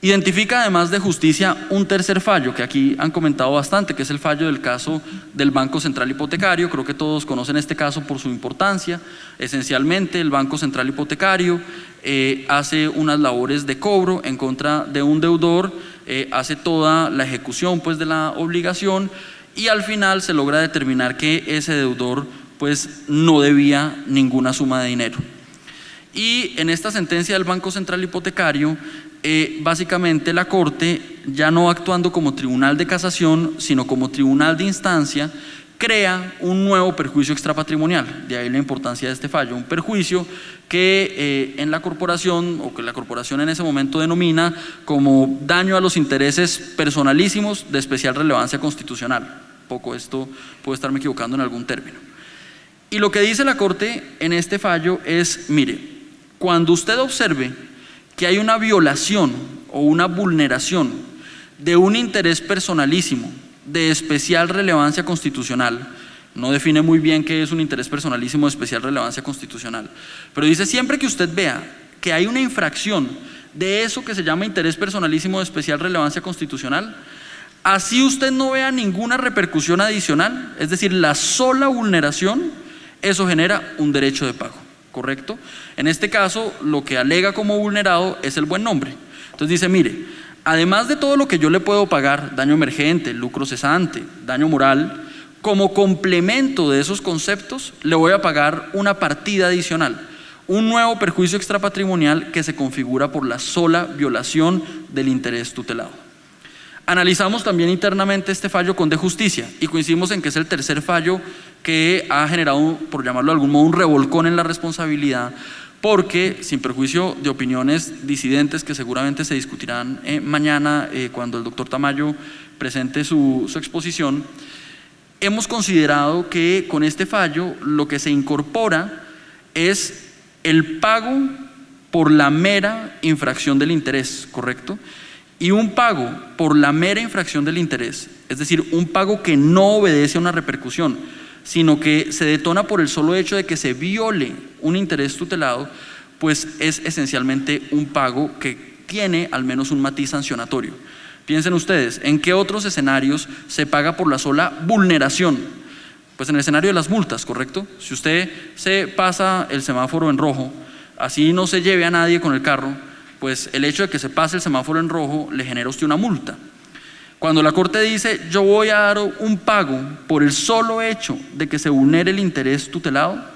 Identifica además de justicia un tercer fallo que aquí han comentado bastante, que es el fallo del caso del Banco Central Hipotecario. Creo que todos conocen este caso por su importancia. Esencialmente, el Banco Central Hipotecario hace unas labores de cobro en contra de un deudor, hace toda la ejecución pues, de la obligación y al final se logra determinar que ese deudor pues, no debía ninguna suma de dinero. Y en esta sentencia del Banco Central Hipotecario, básicamente la Corte, ya no actuando como tribunal de casación, sino como tribunal de instancia, crea un nuevo perjuicio extrapatrimonial. De ahí la importancia de este fallo, un perjuicio que en la corporación, o que la corporación en ese momento denomina como daño a los intereses personalísimos de especial relevancia constitucional. Poco esto, puedo estarme equivocando en algún término. Y lo que dice la Corte en este fallo es, mire, cuando usted observe que hay una violación o una vulneración de un interés personalísimo de especial relevancia constitucional, no define muy bien qué es un interés personalísimo de especial relevancia constitucional, pero dice siempre que usted vea que hay una infracción de eso que se llama interés personalísimo de especial relevancia constitucional, así usted no vea ninguna repercusión adicional, es decir, la sola vulneración, eso genera un derecho de pago. ¿Correcto? En este caso, lo que alega como vulnerado es el buen nombre. Entonces dice, mire, además de todo lo que yo le puedo pagar, daño emergente, lucro cesante, daño moral, como complemento de esos conceptos, le voy a pagar una partida adicional, un nuevo perjuicio extrapatrimonial que se configura por la sola violación del interés tutelado. Analizamos también internamente este fallo con de justicia y coincidimos en que es el tercer fallo que ha generado, por llamarlo de algún modo, un revolcón en la responsabilidad, porque sin perjuicio de opiniones disidentes que seguramente se discutirán mañana cuando el doctor Tamayo presente su exposición, hemos considerado que con este fallo lo que se incorpora es el pago por la mera infracción del interés, ¿correcto? Y un pago por la mera infracción del interés, es decir, un pago que no obedece a una repercusión, sino que se detona por el solo hecho de que se viole un interés tutelado, pues es esencialmente un pago que tiene al menos un matiz sancionatorio. Piensen ustedes, ¿en qué otros escenarios se paga por la sola vulneración? Pues en el escenario de las multas, ¿correcto? Si usted se pasa el semáforo en rojo, así no se lleve a nadie con el carro, pues el hecho de que se pase el semáforo en rojo le genera a usted una multa. Cuando la Corte dice yo voy a dar un pago por el solo hecho de que se vulnere el interés tutelado,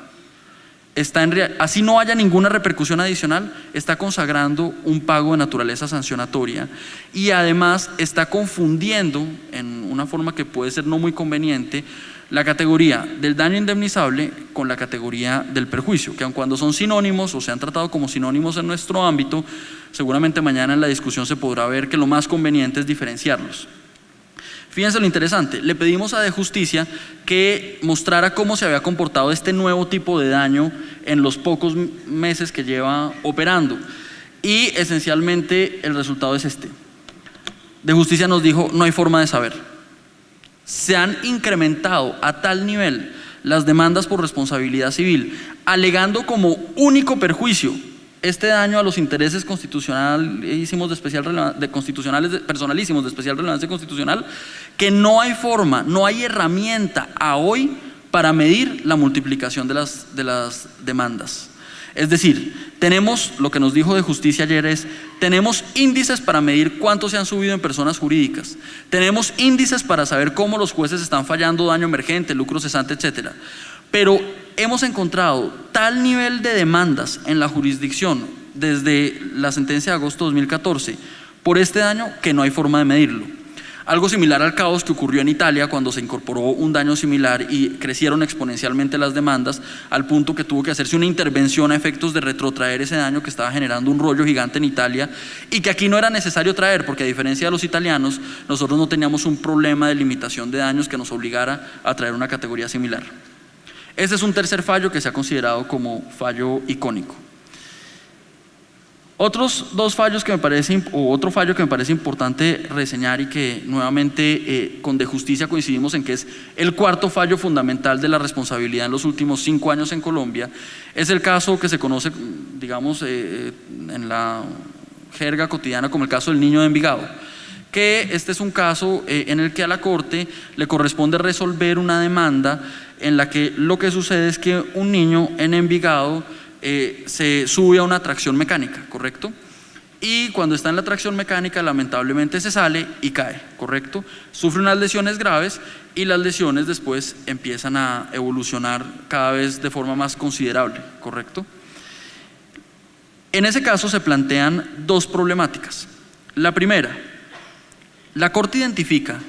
así no haya ninguna repercusión adicional, está consagrando un pago de naturaleza sancionatoria y además está confundiendo en una forma que puede ser no muy conveniente la categoría del daño indemnizable con la categoría del perjuicio, que aun cuando son sinónimos o se han tratado como sinónimos en nuestro ámbito, seguramente mañana en la discusión se podrá ver que lo más conveniente es diferenciarlos. Fíjense lo interesante, le pedimos a De Justicia que mostrara cómo se había comportado este nuevo tipo de daño en los pocos meses que lleva operando y esencialmente el resultado es este. De Justicia nos dijo no hay forma de saber. Se han incrementado a tal nivel las demandas por responsabilidad civil, alegando como único perjuicio este daño a los intereses constitucionalísimos de especial relevancia, personalísimos de especial relevancia constitucional, que no hay forma, no hay herramienta a hoy para medir la multiplicación de las demandas. Es decir, tenemos, lo que nos dijo De Justicia ayer es, tenemos índices para medir cuánto se han subido en personas jurídicas, tenemos índices para saber cómo los jueces están fallando daño emergente, lucro cesante, etcétera. Pero hemos encontrado tal nivel de demandas en la jurisdicción desde la sentencia de agosto de 2014 por este daño que no hay forma de medirlo. Algo similar al caos que ocurrió en Italia cuando se incorporó un daño similar y crecieron exponencialmente las demandas al punto que tuvo que hacerse una intervención a efectos de retrotraer ese daño que estaba generando un rollo gigante en Italia y que aquí no era necesario traer porque a diferencia de los italianos nosotros no teníamos un problema de limitación de daños que nos obligara a traer una categoría similar. Este es un tercer fallo que se ha considerado como fallo icónico. Otros dos fallos que me parecen, o otro fallo que me parece importante reseñar y que nuevamente con De Justicia coincidimos en que es el cuarto fallo fundamental de la responsabilidad en los últimos 5 años en Colombia, es el caso que se conoce, digamos, en la jerga cotidiana como el caso del niño de Envigado, que este es un caso en el que a la Corte le corresponde resolver una demanda en la que lo que sucede es que un niño en Envigado se sube a una tracción mecánica, ¿correcto? Y cuando está en la tracción mecánica lamentablemente se sale y cae, ¿correcto? Sufre unas lesiones graves y las lesiones después empiezan a evolucionar cada vez de forma más considerable, ¿correcto? En ese caso se plantean dos problemáticas. La primera, la Corte identifica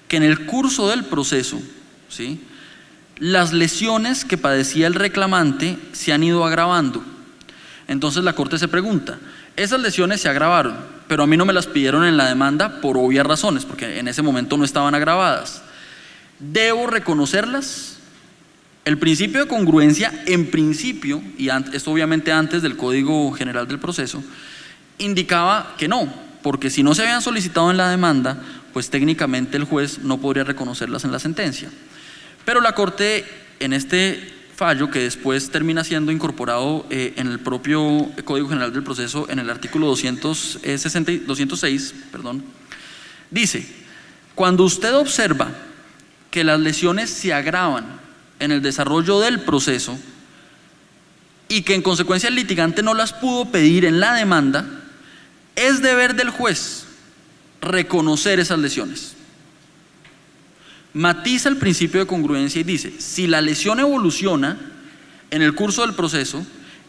que en el curso del proceso, ¿sí?, las lesiones que padecía el reclamante se han ido agravando. Entonces la Corte se pregunta, esas lesiones se agravaron, pero a mí no me las pidieron en la demanda por obvias razones, porque en ese momento no estaban agravadas. ¿Debo reconocerlas? El principio de congruencia, en principio, y esto obviamente antes del Código General del Proceso, indicaba que no, porque si no se habían solicitado en la demanda, pues técnicamente el juez no podría reconocerlas en la sentencia. Pero la Corte, en este fallo que después termina siendo incorporado en el propio Código General del Proceso, en el artículo 206, dice, cuando usted observa que las lesiones se agravan en el desarrollo del proceso y que en consecuencia el litigante no las pudo pedir en la demanda, es deber del juez reconocer esas lesiones. Matiza el principio de congruencia y dice, si la lesión evoluciona en el curso del proceso,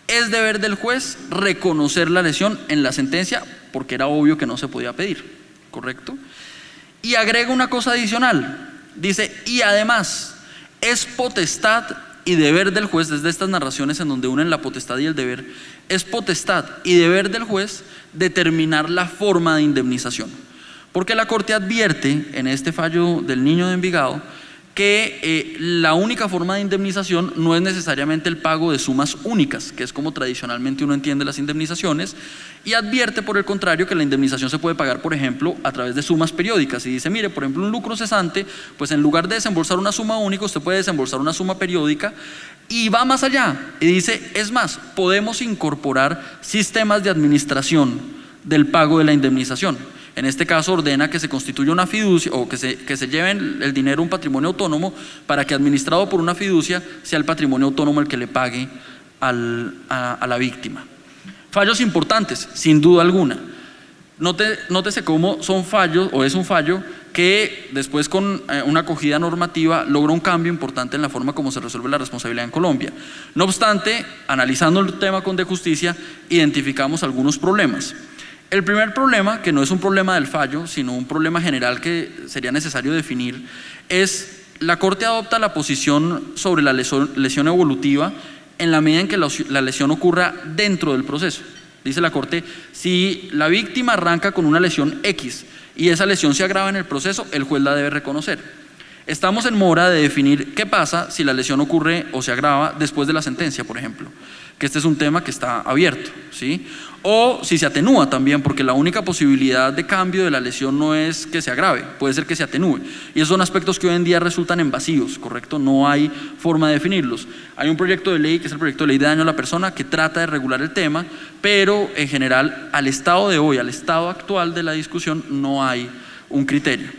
es deber del juez reconocer la lesión en la sentencia porque era obvio que no se podía pedir, ¿correcto? Y agrega una cosa adicional, dice, y además es potestad y deber del juez, desde estas narraciones en donde unen la potestad y el deber, es potestad y deber del juez determinar la forma de indemnización. Porque la Corte advierte en este fallo del niño de Envigado que la única forma de indemnización no es necesariamente el pago de sumas únicas, que es como tradicionalmente uno entiende las indemnizaciones, y advierte por el contrario que la indemnización se puede pagar, por ejemplo, a través de sumas periódicas. Y dice, mire, por ejemplo, un lucro cesante, pues en lugar de desembolsar una suma única, usted puede desembolsar una suma periódica, y va más allá, y dice, es más, podemos incorporar sistemas de administración del pago de la indemnización. En este caso ordena que se constituya una fiducia o que se lleven el dinero a un patrimonio autónomo para que administrado por una fiducia sea el patrimonio autónomo el que le pague a la víctima. Fallos importantes, sin duda alguna. Nótese cómo son fallos, o es un fallo que después con una acogida normativa logra un cambio importante en la forma como se resuelve la responsabilidad en Colombia. No obstante, analizando el tema con De Justicia, identificamos algunos problemas. El primer problema, que no es un problema del fallo, sino un problema general que sería necesario definir, es la Corte adopta la posición sobre la lesión evolutiva en la medida en que la lesión ocurra dentro del proceso. Dice la Corte, si la víctima arranca con una lesión X y esa lesión se agrava en el proceso, el juez la debe reconocer. Estamos en mora de definir qué pasa si la lesión ocurre o se agrava después de la sentencia, por ejemplo, que este es un tema que está abierto, ¿sí? O si se atenúa también, porque la única posibilidad de cambio de la lesión no es que se agrave, puede ser que se atenúe. Y esos son aspectos que hoy en día resultan invasivos, ¿correcto? No hay forma de definirlos. Hay un proyecto de ley, que es el proyecto de ley de daño a la persona, que trata de regular el tema, pero en general, al estado de hoy, al estado actual de la discusión, no hay un criterio.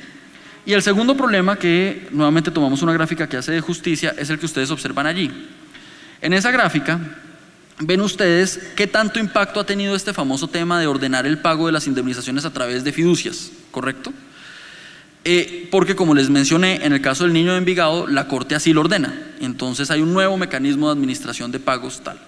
Y el segundo problema, que nuevamente tomamos una gráfica que hace De Justicia, es el que ustedes observan allí. En esa gráfica ven ustedes qué tanto impacto ha tenido este famoso tema de ordenar el pago de las indemnizaciones a través de fiducias, ¿correcto? Porque como les mencioné, en el caso del niño de Envigado, la Corte así lo ordena. entonces hay un nuevo mecanismo de administración de pagos tal.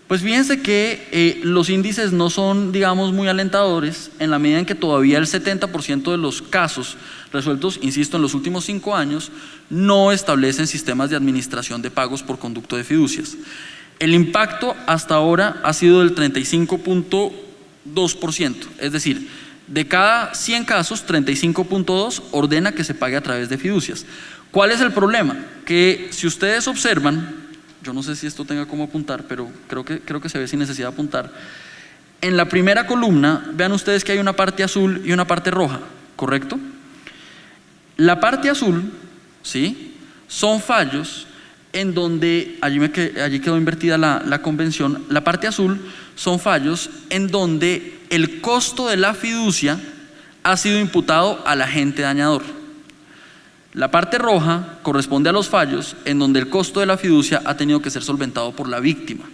Pues fíjense que los índices no son, digamos, muy alentadores en la medida en que todavía el 70% de los casos resueltos, insisto, en los últimos 5 años, no establecen sistemas de administración de pagos por conducto de fiducias. El impacto hasta ahora ha sido del 35.2%, es decir, de cada 100 casos, 35.2 ordena que se pague a través de fiducias. ¿Cuál es el problema? Que si ustedes observan, yo no sé si esto tenga cómo apuntar, pero creo que se ve sin necesidad de apuntar. En la primera columna, vean ustedes que hay una parte azul y una parte roja, ¿correcto? La parte azul, ¿sí?, son fallos en donde, allí quedó invertida la convención, la parte azul son fallos en donde el costo de la fiducia ha sido imputado al agente dañador. La parte roja corresponde a los fallos en donde el costo de la fiducia ha tenido que ser solventado por la víctima.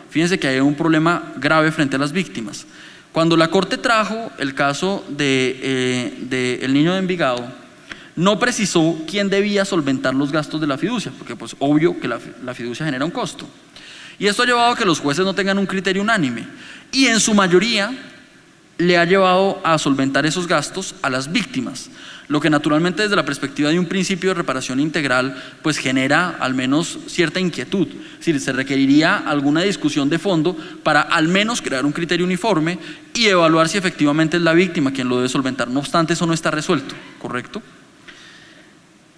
Fíjense que hay un problema grave frente a las víctimas. Cuando la Corte trajo el caso del niño de Envigado, no precisó quién debía solventar los gastos de la fiducia, porque pues obvio que la fiducia genera un costo. Y esto ha llevado a que los jueces no tengan un criterio unánime y en su mayoría le ha llevado a solventar esos gastos a las víctimas, lo que naturalmente desde la perspectiva de un principio de reparación integral pues genera al menos cierta inquietud. Es decir, se requeriría alguna discusión de fondo para al menos crear un criterio uniforme y evaluar si efectivamente es la víctima quien lo debe solventar. No obstante, eso no está resuelto, ¿correcto?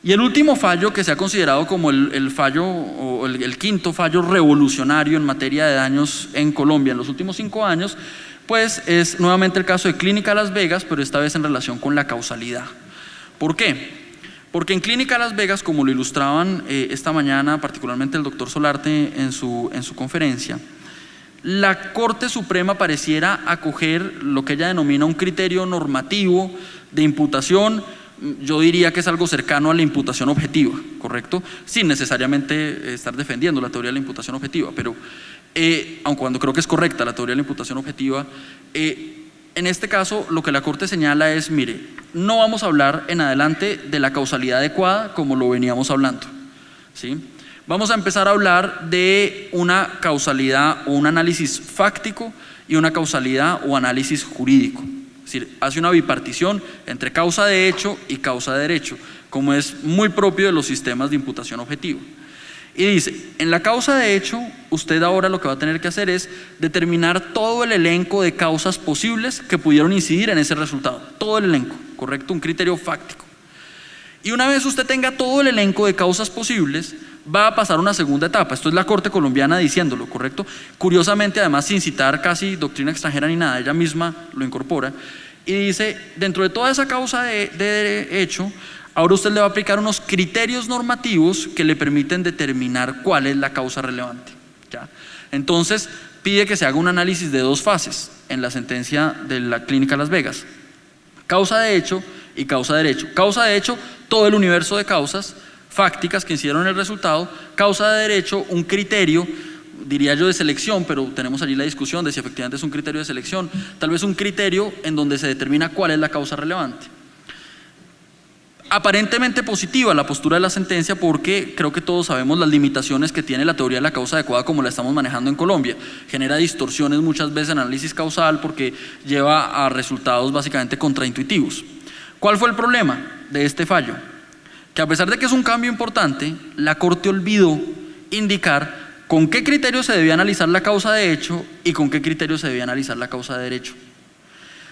Y el último fallo que se ha considerado como el fallo o el quinto fallo revolucionario en materia de daños en Colombia en los últimos 5 años, pues es nuevamente el caso de Clínica Las Vegas, pero esta vez en relación con la causalidad. ¿Por qué? Porque en Clínica Las Vegas, como lo ilustraban esta mañana, particularmente el doctor Solarte en su conferencia, la Corte Suprema pareciera acoger lo que ella denomina un criterio normativo de imputación. Yo diría que es algo cercano a la imputación objetiva, ¿correcto? Sin necesariamente estar defendiendo la teoría de la imputación objetiva, pero aun cuando creo que es correcta la teoría de la imputación objetiva, en este caso lo que la Corte señala es, mire, no vamos a hablar en adelante de la causalidad adecuada como lo veníamos hablando, ¿sí? Vamos a empezar a hablar de una causalidad o un análisis fáctico y una causalidad o análisis jurídico. Es decir, hace una bipartición entre causa de hecho y causa de derecho, como es muy propio de los sistemas de imputación objetiva. Y dice, en la causa de hecho, usted ahora lo que va a tener que hacer es determinar todo el elenco de causas posibles que pudieron incidir en ese resultado. Todo el elenco, ¿correcto? Un criterio fáctico. Y una vez usted tenga todo el elenco de causas posibles, va a pasar una segunda etapa. Esto es la Corte colombiana diciéndolo, ¿correcto? Curiosamente, además, sin citar casi doctrina extranjera ni nada, ella misma lo incorpora y dice, dentro de toda esa causa de hecho, ahora usted le va a aplicar unos criterios normativos que le permiten determinar cuál es la causa relevante, ¿ya? Entonces, pide que se haga un análisis de 2 fases en la sentencia de la Clínica Las Vegas. Causa de hecho y causa de derecho. Causa de hecho, todo el universo de causas fácticas que hicieron el resultado. Causa de derecho, un criterio, diría yo de selección, pero tenemos allí la discusión de si efectivamente es un criterio de selección, tal vez un criterio en donde se determina cuál es la causa relevante. Aparentemente positiva la postura de la sentencia porque creo que todos sabemos las limitaciones que tiene la teoría de la causa adecuada como la estamos manejando en Colombia. Genera distorsiones muchas veces en análisis causal porque lleva a resultados básicamente contraintuitivos. ¿Cuál fue el problema de este fallo? Que a pesar de que es un cambio importante, la Corte olvidó indicar con qué criterio se debía analizar la causa de hecho y con qué criterio se debía analizar la causa de derecho.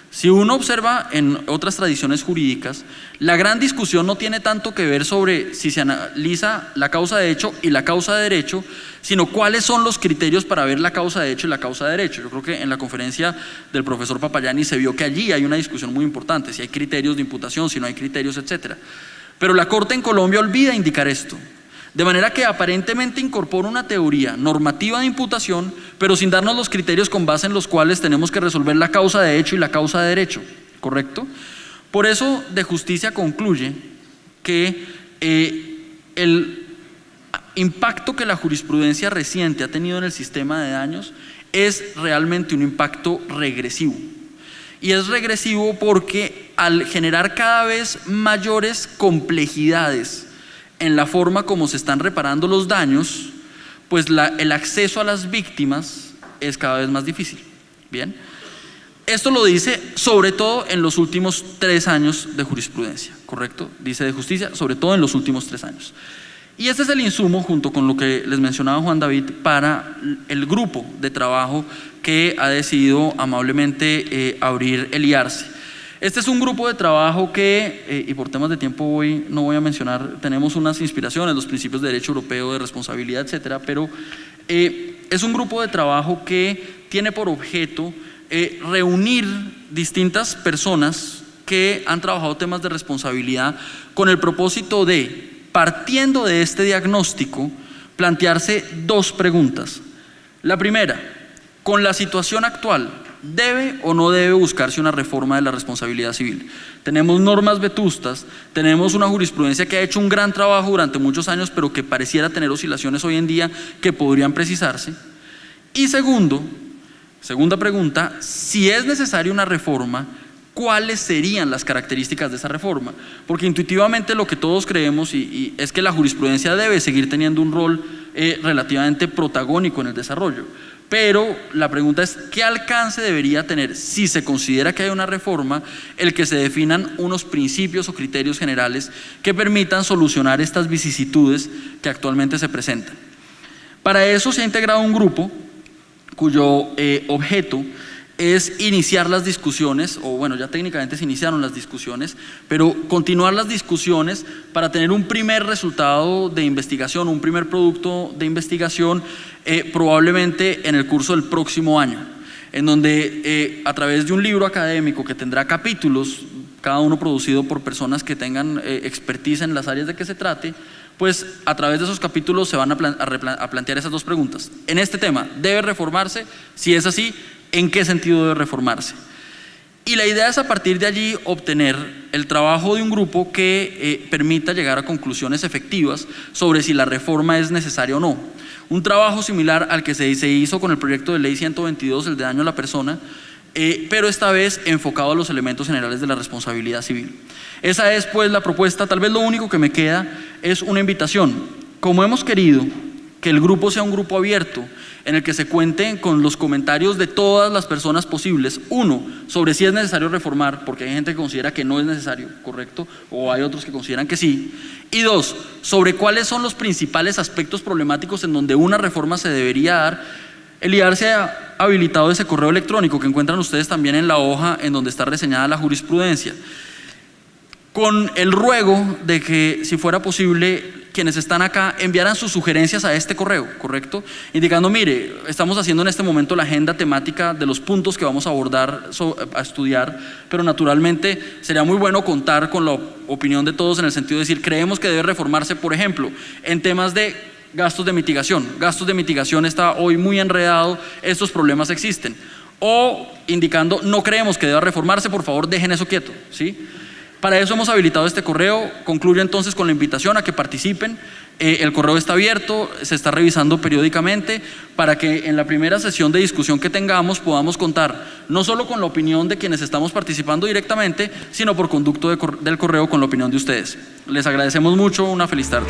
Si uno observa en otras tradiciones jurídicas, la gran discusión no tiene tanto que ver sobre si se analiza la causa de hecho y la causa de derecho, sino cuáles son los criterios para ver la causa de hecho y la causa de derecho. Yo creo que en la conferencia del profesor Papayani se vio que allí hay una discusión muy importante, si hay criterios de imputación, si no hay criterios, etc. Pero la Corte en Colombia olvida indicar esto. De manera que aparentemente incorpora una teoría normativa de imputación, pero sin darnos los criterios con base en los cuales tenemos que resolver la causa de hecho y la causa de derecho, ¿correcto? Por eso, de Justicia concluye que el impacto que la jurisprudencia reciente ha tenido en el sistema de daños es realmente un impacto regresivo. Y es regresivo porque al generar cada vez mayores complejidades en la forma como se están reparando los daños, pues el acceso a las víctimas es cada vez más difícil. Bien, esto lo dice sobre todo en los últimos 3 años de jurisprudencia, ¿correcto? Dice de justicia, sobre todo en los últimos 3 años. Y este es el insumo, junto con lo que les mencionaba Juan David, para el grupo de trabajo que ha decidido amablemente abrir el IARCE. Este es un grupo de trabajo que, y por temas de tiempo no voy a mencionar, tenemos unas inspiraciones, los principios de derecho europeo, de responsabilidad, etcétera, pero es un grupo de trabajo que tiene por objeto reunir distintas personas que han trabajado temas de responsabilidad con el propósito de, partiendo de este diagnóstico, plantearse 2 preguntas. La primera, con la situación actual, ¿debe o no debe buscarse una reforma de la responsabilidad civil? Tenemos normas vetustas, tenemos una jurisprudencia que ha hecho un gran trabajo durante muchos años, pero que pareciera tener oscilaciones hoy en día que podrían precisarse. Y segunda pregunta, si es necesaria una reforma, ¿cuáles serían las características de esa reforma? Porque intuitivamente lo que todos creemos es que la jurisprudencia debe seguir teniendo un rol relativamente protagónico en el desarrollo. Pero la pregunta es, ¿qué alcance debería tener, si se considera que hay una reforma, el que se definan unos principios o criterios generales que permitan solucionar estas vicisitudes que actualmente se presentan? Para eso se ha integrado un grupo cuyo objeto es iniciar las discusiones, o bueno, ya técnicamente se iniciaron las discusiones, pero continuar las discusiones para tener un primer resultado de investigación, un primer producto de investigación, probablemente en el curso del próximo año, en donde a través de un libro académico que tendrá capítulos, cada uno producido por personas que tengan expertise en las áreas de que se trate, pues a través de esos capítulos se van a plantear esas 2 preguntas. En este tema, ¿debe reformarse? Si es así, ¿en qué sentido debe reformarse? Y la idea es a partir de allí obtener el trabajo de un grupo que permita llegar a conclusiones efectivas sobre si la reforma es necesaria o no. Un trabajo similar al que se hizo con el proyecto de ley 122, el de daño a la persona, pero esta vez enfocado a los elementos generales de la responsabilidad civil. Esa es pues la propuesta. Tal vez lo único que me queda es una invitación. Como hemos querido que el grupo sea un grupo abierto, en el que se cuente con los comentarios de todas las personas posibles, 1, sobre si es necesario reformar, porque hay gente que considera que no es necesario, ¿correcto? O hay otros que consideran que sí. Y 2, sobre cuáles son los principales aspectos problemáticos en donde una reforma se debería dar. El IARCE ha habilitado ese correo electrónico que encuentran ustedes también en la hoja en donde está reseñada la jurisprudencia, con el ruego de que, si fuera posible, quienes están acá enviaran sus sugerencias a este correo, ¿correcto? Indicando, mire, estamos haciendo en este momento la agenda temática de los puntos que vamos a abordar, a estudiar, pero naturalmente sería muy bueno contar con la opinión de todos en el sentido de decir, creemos que debe reformarse, por ejemplo, en temas de gastos de mitigación. Gastos de mitigación está hoy muy enredado, estos problemas existen. O indicando, no creemos que deba reformarse, por favor dejen eso quieto, ¿sí? Para eso hemos habilitado este correo. Concluyo entonces con la invitación a que participen. El correo está abierto, se está revisando periódicamente para que en la primera sesión de discusión que tengamos podamos contar no solo con la opinión de quienes estamos participando directamente, sino por conducto del correo con la opinión de ustedes. Les agradecemos mucho, una feliz tarde.